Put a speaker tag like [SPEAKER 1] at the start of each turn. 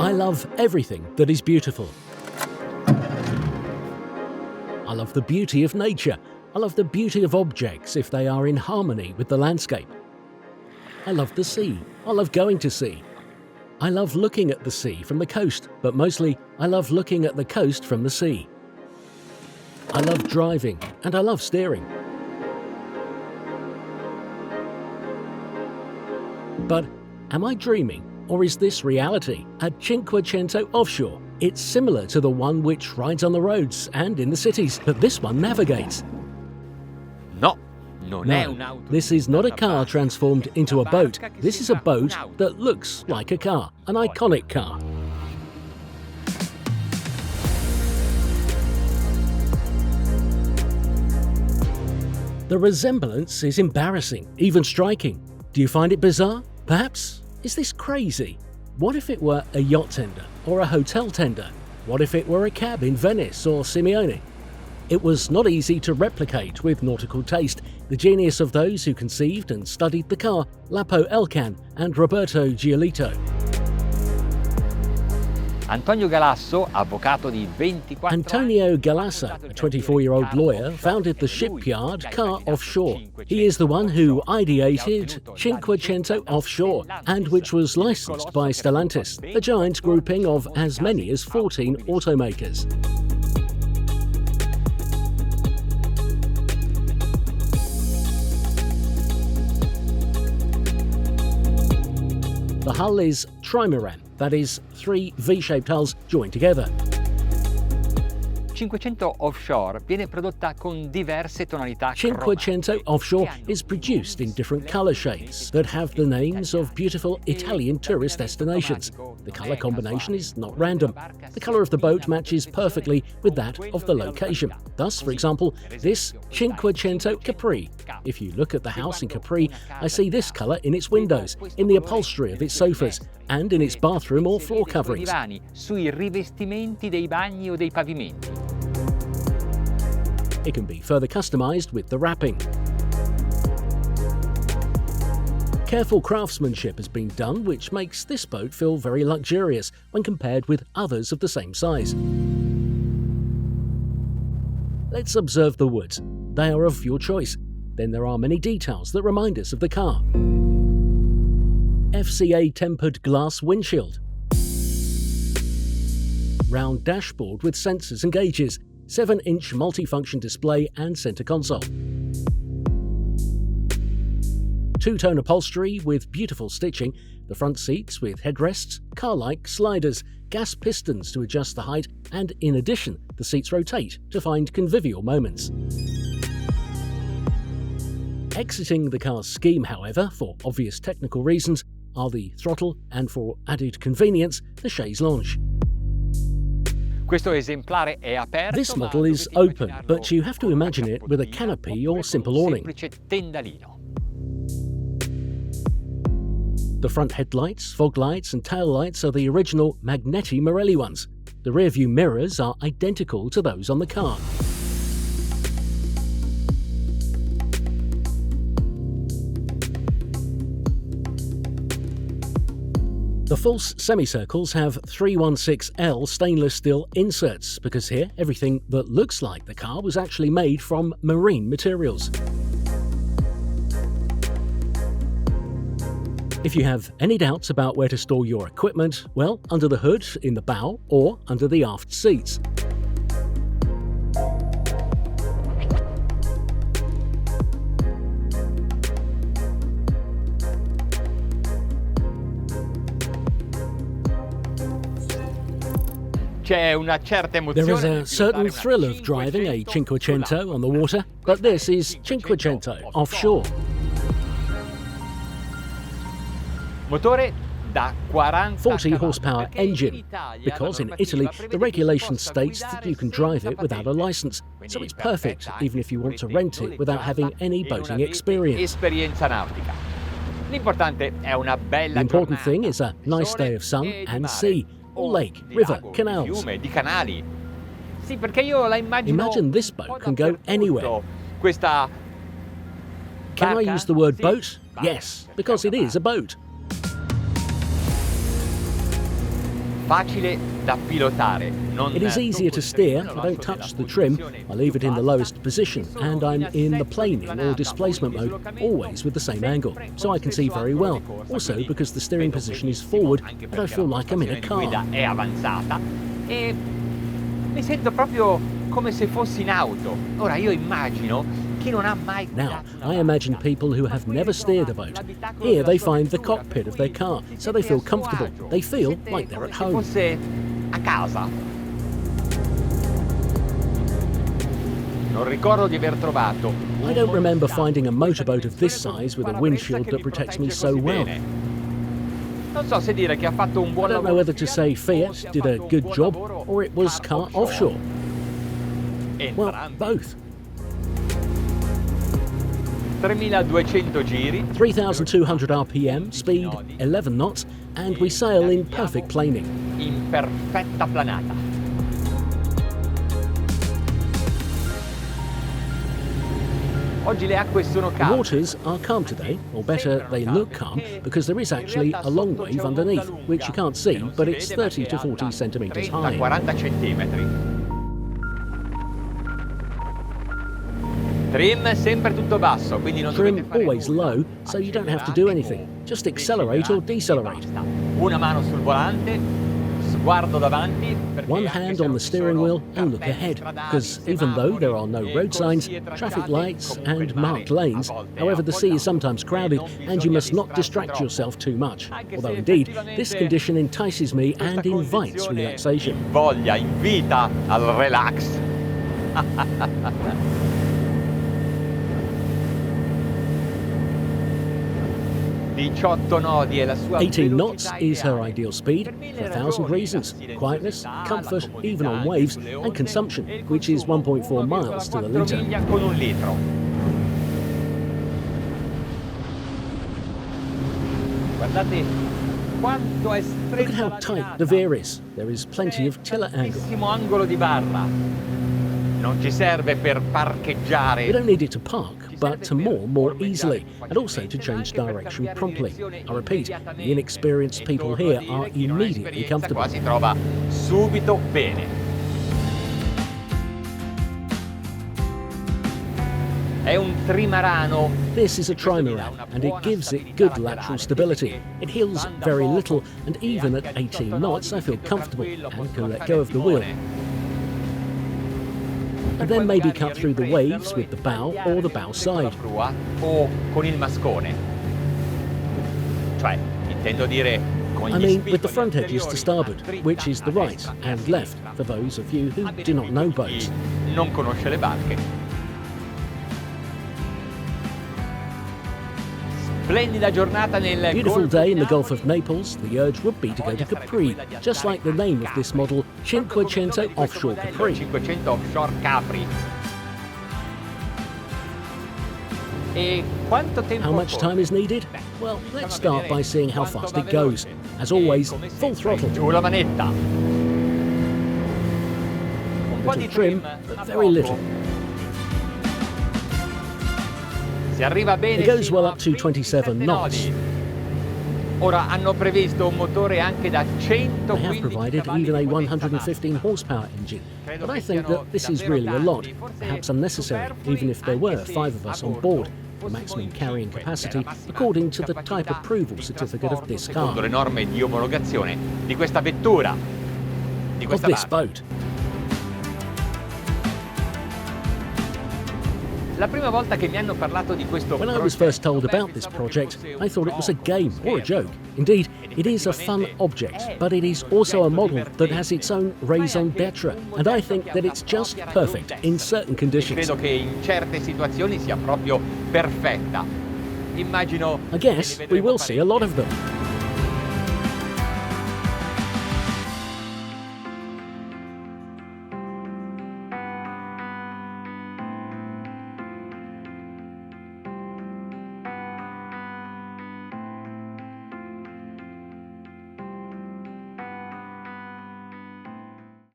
[SPEAKER 1] I love everything that is beautiful. I love the beauty of nature. I love the beauty of objects if they are in harmony with the landscape. I love the sea. I love going to sea. I love looking at the sea from the coast, but mostly I love looking at the coast from the sea. I love driving and I love steering. But am I dreaming, or is this reality? At Cinquecento Offshore, it's similar to the one which rides on the roads and in the cities, but this one navigates.
[SPEAKER 2] No,
[SPEAKER 1] this is not a car transformed into a boat. This is a boat that looks like a car, an iconic car. The resemblance is embarrassing, even striking. Do you find it bizarre? Perhaps? Is this crazy? What if it were a yacht tender or a hotel tender? What if it were a cab in Venice or Simeone? It was not easy to replicate with nautical taste. The genius of those who conceived and studied the car, Lapo Elkan and Roberto Giolito.
[SPEAKER 2] Antonio Galasso, a
[SPEAKER 1] 24-year-old lawyer, founded the shipyard Car Offshore. He is the one who ideated Cinquecento Offshore, and which was licensed by Stellantis, a giant grouping of as many as 14 automakers. The hull is trimaran, that is, 3 V-shaped hulls joined together.
[SPEAKER 2] Cinquecento Offshore viene prodotta con diverse tonalità
[SPEAKER 1] Cinquecento Offshore is produced in different colour shades that have the names of beautiful Italian tourist destinations. The colour combination is not random. The colour of the boat matches perfectly with that of the location. Thus, for example, this Cinquecento Capri. If you look at the house in Capri, I see this colour in its windows, in the upholstery of its sofas, and in its bathroom or floor coverings.
[SPEAKER 2] Sui rivestimenti dei bagni o dei pavimenti.
[SPEAKER 1] It can be further customised with the wrapping. Careful craftsmanship has been done, which makes this boat feel very luxurious when compared with others of the same size. Let's observe the woods. They are of your choice. Then there are many details that remind us of the car. FCA tempered glass windshield. Round dashboard with sensors and gauges. 7-inch multifunction display and center console. Two-tone upholstery with beautiful stitching, the front seats with headrests, car-like sliders, gas pistons to adjust the height, and in addition, the seats rotate to find convivial moments. Exiting the car's scheme, however, for obvious technical reasons, are the throttle and, for added convenience, the chaise lounge. This model is open, but you have to imagine it with a canopy or simple awning. The front headlights, fog lights and tail lights are the original Magneti Marelli ones. The rear-view mirrors are identical to those on the car. The false semicircles have 316L stainless steel inserts because here everything that looks like the car was actually made from marine materials. If you have any doubts about where to store your equipment, well, under the hood, in the bow, or under the aft seats. There is a certain thrill of driving a Cinquecento on the water, but this is Cinquecento Offshore. 40 horsepower engine, because in Italy the regulation states that you can drive it without a license, so it's perfect even if you want to rent it without having any boating experience. The important thing is a nice day of sun and sea, or lake, river, canals. Imagine this boat can go anywhere. Can I use the word boat? Yes, because it is a boat.
[SPEAKER 2] facile da pilotare.
[SPEAKER 1] It is easier to steer. I don't touch the trim, I leave it in the lowest position, and I'm in the planing or displacement mode, always with the same angle, so I can see very well. Also because the steering position is forward and I feel like I'm in a car.
[SPEAKER 2] È avanzata e mi sento proprio come se fossi in auto. Ora io immagino chi non ha mai
[SPEAKER 1] Now, I imagine people who have never steered a boat. Here they find the cockpit of their car, so they feel comfortable. They feel like they're at home.
[SPEAKER 2] Se fosse a casa. Non ricordo di aver trovato.
[SPEAKER 1] I don't remember finding a motorboat of this size with a windshield that protects me so well.
[SPEAKER 2] Non so se dire che ha fatto un buon
[SPEAKER 1] I don't know whether to say Fiat did a good job or it was car offshore. Well, both.
[SPEAKER 2] 3200 giri,
[SPEAKER 1] 3,200 RPM, speed 11 knots, and we sail in perfect planing.
[SPEAKER 2] in perfetta planata. Oggi le acque sono
[SPEAKER 1] The
[SPEAKER 2] calme.
[SPEAKER 1] waters are calm today, or better, they look calm, because there is actually a long wave underneath, which you can't see, but it's 30 to 40 centimetres high.
[SPEAKER 2] 30-40 centimetri. Trim sempre tutto basso, quindi non dovete
[SPEAKER 1] Trim
[SPEAKER 2] fare
[SPEAKER 1] always
[SPEAKER 2] nulla.
[SPEAKER 1] low, so you don't have to do anything. Just accelerate or decelerate.
[SPEAKER 2] Una mano sul volante, sguardo davanti. perché
[SPEAKER 1] One
[SPEAKER 2] anche
[SPEAKER 1] hand
[SPEAKER 2] se
[SPEAKER 1] on
[SPEAKER 2] non
[SPEAKER 1] the
[SPEAKER 2] ci
[SPEAKER 1] steering
[SPEAKER 2] sono
[SPEAKER 1] wheel and look
[SPEAKER 2] cartelli
[SPEAKER 1] ahead,
[SPEAKER 2] stradali,
[SPEAKER 1] because even though there are no road signs, traffic lights and marked lanes, however the sea is sometimes crowded and you must not distract yourself too much. Although indeed, this condition entices me and invites relaxation.
[SPEAKER 2] Voglia, invita al relax. 18 nodi è la sua
[SPEAKER 1] 18 knots
[SPEAKER 2] velocità
[SPEAKER 1] is her
[SPEAKER 2] ideale.
[SPEAKER 1] ideal speed for 1,000 reasons: quietness, comfort, even on waves, and consumption, which is 1.4 miles to the litre.
[SPEAKER 2] Miglia con un litro. Guardate quanto è
[SPEAKER 1] Look
[SPEAKER 2] stretta
[SPEAKER 1] at how
[SPEAKER 2] la
[SPEAKER 1] tight
[SPEAKER 2] virata.
[SPEAKER 1] the veer is. There is plenty of tiller angle.
[SPEAKER 2] Bellissimo angolo di barra. Non ci serve per parcheggiare.
[SPEAKER 1] We don't need it to park, but to moor more easily, and also to change direction promptly. I repeat, the inexperienced people here are immediately comfortable.
[SPEAKER 2] Qua si trova subito bene. È un trimarano.
[SPEAKER 1] This is a trimaran, and it gives it good lateral stability. It hills very little, and even at 18 knots I feel comfortable and can let go of the wheel. And then maybe cut through the waves with the bow or the bow side.
[SPEAKER 2] O con il mascone. Cioè, intendo dire con
[SPEAKER 1] I
[SPEAKER 2] gli
[SPEAKER 1] mean, with the
[SPEAKER 2] spigoli
[SPEAKER 1] front edges to
[SPEAKER 2] anteriori,
[SPEAKER 1] starboard,
[SPEAKER 2] dritta
[SPEAKER 1] which is the
[SPEAKER 2] a
[SPEAKER 1] right,
[SPEAKER 2] destra.
[SPEAKER 1] and left for those of you who do not know boats.
[SPEAKER 2] Chi non conosce le barche. Splendida giornata nel
[SPEAKER 1] Beautiful
[SPEAKER 2] Golfo
[SPEAKER 1] day in
[SPEAKER 2] di
[SPEAKER 1] the Gulf
[SPEAKER 2] Napoli.
[SPEAKER 1] of Naples. The urge would be to go to Capri, just like the name of this model, 500 Offshore Capri.
[SPEAKER 2] 500 Offshore Capri. E quanto tempo
[SPEAKER 1] How much time is needed? Well, let's start by seeing how fast it goes. As always, full throttle.
[SPEAKER 2] Giù la manetta. Un po'
[SPEAKER 1] Little
[SPEAKER 2] di
[SPEAKER 1] trim,
[SPEAKER 2] ma
[SPEAKER 1] but very little.
[SPEAKER 2] poco. Si arriva bene
[SPEAKER 1] It goes
[SPEAKER 2] fino
[SPEAKER 1] well
[SPEAKER 2] a
[SPEAKER 1] up to 27 knots.
[SPEAKER 2] nodi. Ora hanno previsto un motore anche da
[SPEAKER 1] They have
[SPEAKER 2] 115
[SPEAKER 1] provided
[SPEAKER 2] cavalli
[SPEAKER 1] even a
[SPEAKER 2] di potenza
[SPEAKER 1] 115
[SPEAKER 2] massima.
[SPEAKER 1] horsepower engine, but I think that this is really a lot, perhaps unnecessary, even if there were 5 of us on board. The maximum carrying capacity according to the type approval certificate of this car,
[SPEAKER 2] Secondo le norme di omologazione di questa vettura, di
[SPEAKER 1] of
[SPEAKER 2] questa
[SPEAKER 1] this
[SPEAKER 2] barca.
[SPEAKER 1] boat.
[SPEAKER 2] La prima volta che mi hanno parlato di questo
[SPEAKER 1] When I was first told about this project, I thought it was a game or a joke. Indeed, it is a fun object, but it is also a model that has its own raison d'etre, and I think that it's just perfect in certain conditions.
[SPEAKER 2] Credo che in certe situazioni sia proprio perfetta. Immagino
[SPEAKER 1] I guess we will see a lot of them.